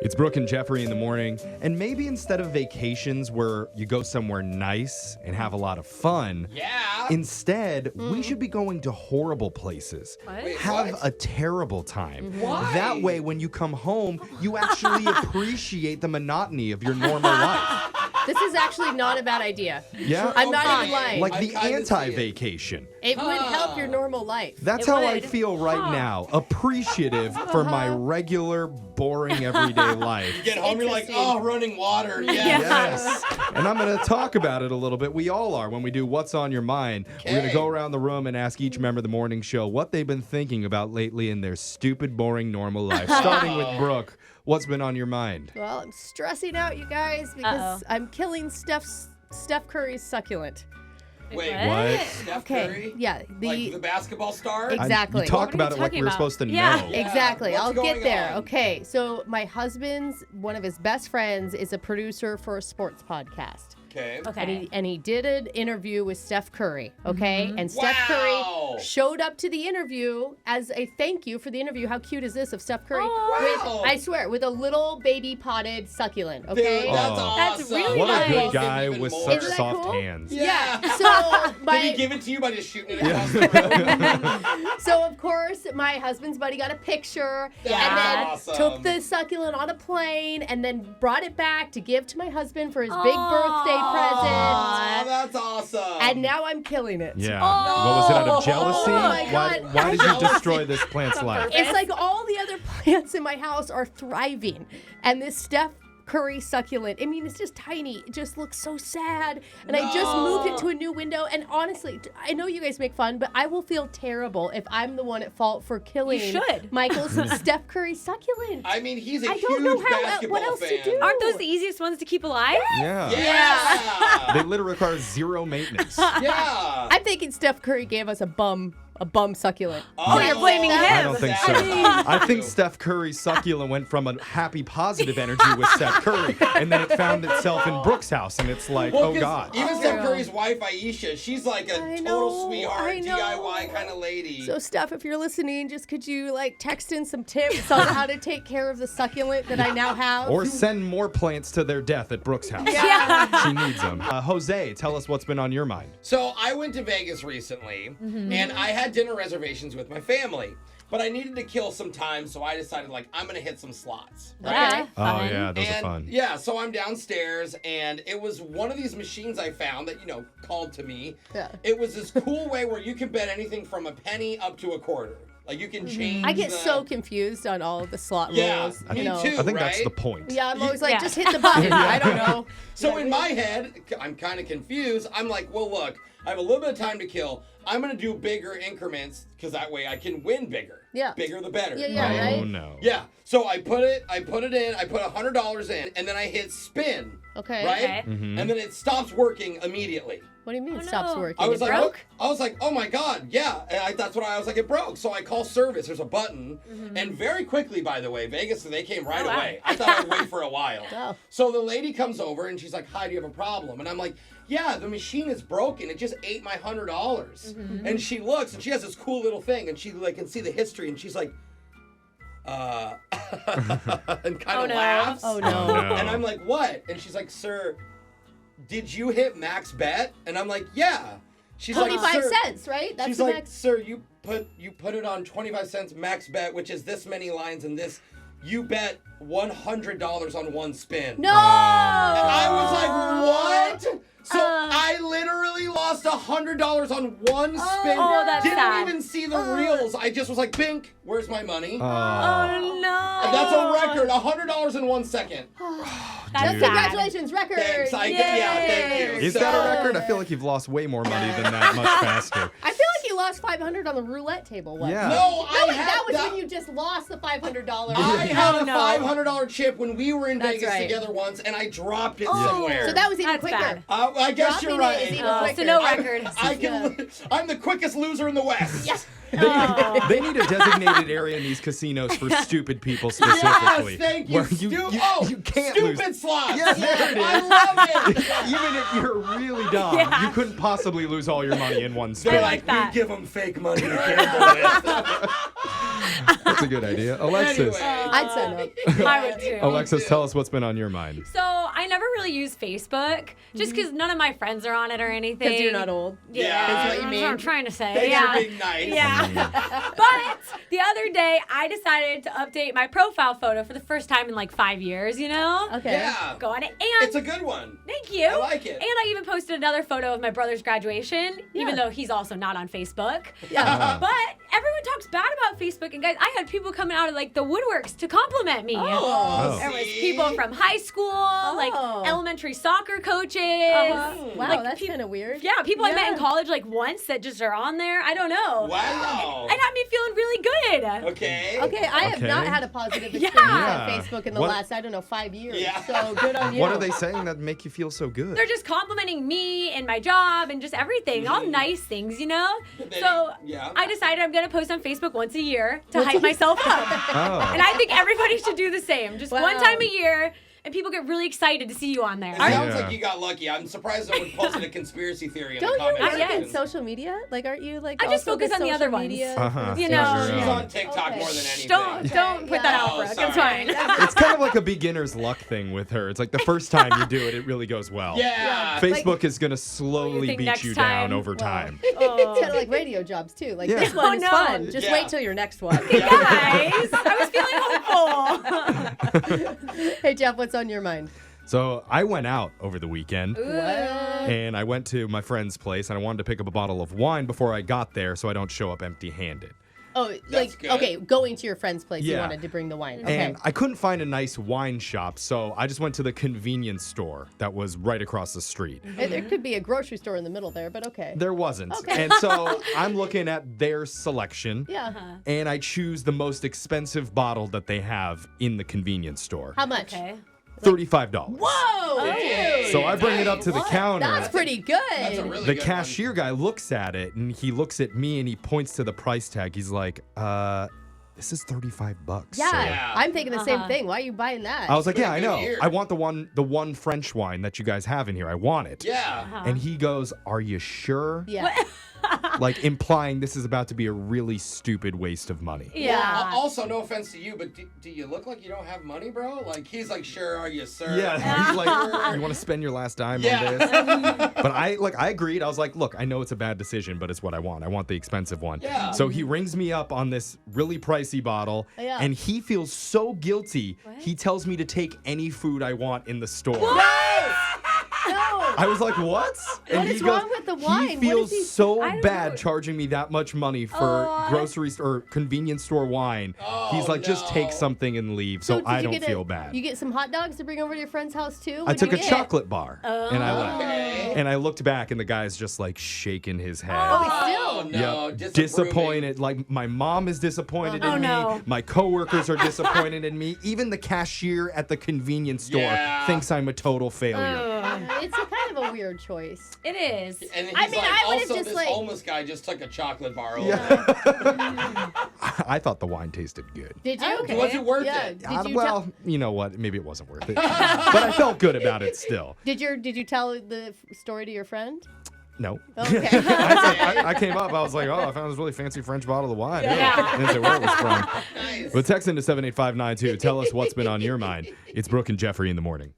It's Brooke and Jeffrey in the morning, and maybe instead of vacations where you go somewhere nice and have a lot of fun, instead, we should be going to horrible places. Wait, have what? a terrible time. Why? That way, when you come home, you actually appreciate the monotony of your normal life. This is actually not a bad idea. Yeah? I'm not even lying. Like I the kinda see it. anti-vacation. It would help your normal life. That's It how I would. feel right now. Appreciative for my regular, boring, everyday life. You get home, you're like, Interesting. oh, running water. Yes. And I'm going to talk about it a little bit. We all are when we do What's on Your Mind. We're going to go around the room and ask each member of the morning show what they've been thinking about lately in their stupid, boring, normal life. Starting with Brooke, what's been on your mind? Well, I'm stressing out, you guys, because I'm killing Steph Curry's succulent. Wait, What? Steph Okay, Curry? yeah, Like the basketball star? Exactly. You talked What are about you it like talking we were about? supposed to Yeah. know. Yeah. Exactly. What's I'll going get there. on? Okay. So my husband's one of his best friends is a producer for a sports podcast. Okay. Okay. And he did an interview with Steph Curry, okay? Mm-hmm. And Steph Wow. Curry showed up to the interview as a thank you for the interview. How cute is this of Steph Curry? Wow. I swear, with a little baby potted succulent, okay? Dude, that's Oh. awesome. That's really What a nice. good guy Even with more. such Isn't that soft cool? hands. Yeah. Yeah. So Did he my give it to you by just shooting it across the room? so of course my husband's buddy got a picture That's and then awesome. took the succulent on a plane and then brought it back to give to my husband for his big birthday present. Oh, that's awesome. And now I'm killing it. Yeah. What was it, out of jealousy? Oh my why God. why did you Jealousy. destroy this plant's life? It's like all the other plants in my house are thriving. And this Steph Curry succulent, I mean, it's just tiny. It just looks so sad. And I just moved it to a new window. And honestly, I know you guys make fun, but I will feel terrible if I'm the one at fault for killing You should. Michael's Steph Curry succulent. I mean, he's a I huge don't know how- basketball what else to fan. do. Aren't those the easiest ones to keep alive? Yeah. Yeah. They literally require zero maintenance. Yeah. I'm thinking Steph Curry gave us a bum succulent. Oh, you're blaming him. I don't think so. Exactly. I think Steph Curry's succulent went from a happy, positive energy with Steph Curry, and then it found itself in Brooke's house, and it's like, Well, oh 'cause God. Even Steph Yeah. Curry's wife, Aisha, she's like a I total know, sweetheart, I know. DIY kind of lady. So Steph, if you're listening, just could you like text in some tips on how to take care of the succulent that I now have? Or send more plants to their death at Brooke's house. Yeah. She needs them. Jose, tell us what's been on your mind. So I went to Vegas recently, and I had dinner reservations with my family, but I needed to kill some time, so I decided like I'm gonna hit some slots. Right? Okay. Oh, Fun. yeah, those are And fun. yeah, so I'm downstairs, and it was one of these machines I found that called to me. Yeah. It was this cool way where you can bet anything from a penny up to a quarter. Like you can change. I get the- so confused on all of the slot Yeah, rules. me you know. too. I think that's right? the point. Yeah, I'm always like, Yeah. just hit the button. I don't know. So in my head, I'm kind of confused. I'm like, well, look, I have a little bit of time to kill. I'm gonna do bigger increments because that way I can win bigger. Yeah. Bigger the better. Yeah, Oh, right? no. Yeah. So I put it in. I put $100 in, and then I hit spin. Okay. Right. Okay. Mm-hmm. And then it stops working immediately. What do you mean Oh, it stops no. working? I was It like, broke? I was like, oh my god, yeah. And that's what I was like. It broke. So I call service. There's a button, and very quickly, by the way, Vegas, they came right Oh, wow. away. I thought I'd wait for a while. Oh. So the lady comes over and she's like, "Hi, do you have a problem?" And I'm like, "Yeah, the machine is broken. It just ate my $100." And she looks and she has this cool little thing, and she like can see the history, and she's like, and kind Oh, of no. laughs. Oh, Oh, no. no. And I'm like, "What?" And she's like, "Sir, did you hit max bet?" And I'm like, "Yeah." She's 25 like, "Sir," cents, right? That's she's the like, max. "Sir, you put it on 25 cents max bet, which is this many lines and this. You bet $100 on one spin." No! And I was like, "What?" So I literally lost $100 on one spin. Oh, that's Didn't sad. even see the reels. I just was like, "Bink, where's my money?" Oh, Oh no. And that's a record, $100 in 1 second. That's Dude. sad. Congratulations, record! Thanks. Yay. Thank you. is that a record? I feel like you've lost way more money than that much faster. I feel like you lost $500 on the roulette table once. Yeah. No, No, I had that was that. when you just lost the $500. I had Oh, a no. $500 chip when we were in That's Vegas right. together once, and I dropped it Oh. somewhere. So that was even That's quicker. bad. I guess Dropping you're it right. is even So quicker. no I- record. I'm the quickest loser in the West. Yes. They need a designated area in these casinos for stupid people specifically. Yes, thank you. where You can't stupid lose. slots. Yes, there it is. I love it. Even if you're really dumb, Yeah. you couldn't possibly lose all your money in one spin. They're like that. we give them fake money to gamble with. That's a good idea. Alexis. Anyway, I'd sign up. I would too. Alexis, tell us what's been on your mind. So I never really use Facebook just because none of my friends are on it or anything. Because you're not old. Yeah. That's what you That's mean. what I'm trying to say. Thanks yeah. for being nice. Yeah. But the other day, I decided to update my profile photo for the first time in like 5 years, you know? Okay. Yeah. Go on it. And It's a good one. thank you. I like it. And I even posted another photo of my brother's graduation, Yeah. even though he's also not on Facebook. Yeah. But everyone talks bad about Facebook. And guys, I had people coming out of like the woodworks to compliment me. Oh. There was see? people from high school, like Oh. elementary soccer coaches. Wow, Like, that's kind of weird. Yeah, people I met in Yeah. college like once that just are on there. I don't know. Wow. It had me feeling really good. Okay. Okay, I have Okay. not had a positive Yeah. experience Yeah. on Facebook in the What- last, I don't know, 5 years. Yeah. So good on you. What are they saying that make you feel so good? They're just complimenting me and my job and just everything, all nice things, you know? Then- So yeah. I decided I'm going to post on Facebook once a year to hype myself up. Oh. And I think everybody should do the same. Just one Wow. time a year, and people get really excited to see you on there. It sounds Yeah. like you got lucky. I'm surprised someone posted a conspiracy theory in Don't the you comments work Yes. in social media? Like, aren't you like? I just also focus the on the social other ones. media? Uh-huh. You So know. you're, She's um, on TikTok Okay. more than anything. Don't put that out, Oh, Brooke. It's sorry. fine. It's kind of like a beginner's luck thing with her. It's like the first time you do it, it really goes well. Yeah. Facebook is going to slowly think beat next you down time? over time. It's kind of like radio jobs too. Like Yeah. this one is Oh, no. fun. Just Yeah. wait till your next one. Guys, I was feeling hopeful. Hey Jeff, what's on your mind? So I went out over the weekend. What? And I went to my friend's place and I wanted to pick up a bottle of wine before I got there so I don't show up empty-handed. Oh, That's like good. okay, going to your friend's place, you Yeah. wanted to bring the wine. Okay. And I couldn't find a nice wine shop, so I just went to the convenience store that was right across the street. There could be a grocery store in the middle there, but okay. There wasn't. Okay. And so I'm looking at their selection Yeah. and I choose the most expensive bottle that they have in the convenience store. How much? Okay. $35. Whoa, Hey. dude. So I bring it up to the What? counter. That's pretty good. That's a really The good cashier guy looks at it and he looks at me and he points to the price tag. He's like, this is $35. yeah, sir." Yeah. I'm thinking the same Uh-huh. thing. Why are you buying that? I was like, yeah, I Pretty know. good year. I want the one French wine that you guys have in here. I want it. one. Yeah. And he goes, "Are you sure?" yeah. Like implying this is about to be a really stupid waste of money. Yeah. Well, also, no offense to you, but do you look like you don't have money, bro? Like, he's like, sure, are you, sir? Yeah, he's like, "You want to spend your last dime Yeah. on this?" But I agreed. I was like, "Look, I know it's a bad decision, but it's what I want. I want the expensive one." Yeah. So he rings me up on this really pricey bottle, Yeah. and he feels so guilty. What? He tells me to take any food I want in the store. No. I was like, what? What is wrong with the wine? He What feels is he- so I don't bad know. charging me that much money for Oh. grocery or convenience store wine. Oh, He's like, just take no. something and leave so did I you don't get feel bad. You get some hot dogs to bring over to your friend's house too? I What'd took you a get? chocolate bar and I left. Okay. And I looked back and the guy's just like shaking his head. Oh, still. no. Yep. Disapproving. Disappointed. Like my mom is disappointed Oh, in me. no. My coworkers are disappointed in me. Even the cashier at the convenience store Yeah. thinks I'm a total failure. It's a kind of a weird choice. It is. And he's I mean, like, I would've also, just, this like- homeless guy just took a chocolate bar over. I thought the wine tasted good. Did you? Okay. Was it worth Yeah. it? Did you Well, you know what? Maybe it wasn't worth it. But I felt good about it still. Did you tell the story to your friend? No. Okay. I came up. I was like, oh, I found this really fancy French bottle of wine. Yeah. I didn't say where it was from. Nice. But text into 78592. Tell us what's been on your mind. It's Brooke and Jeffrey in the morning.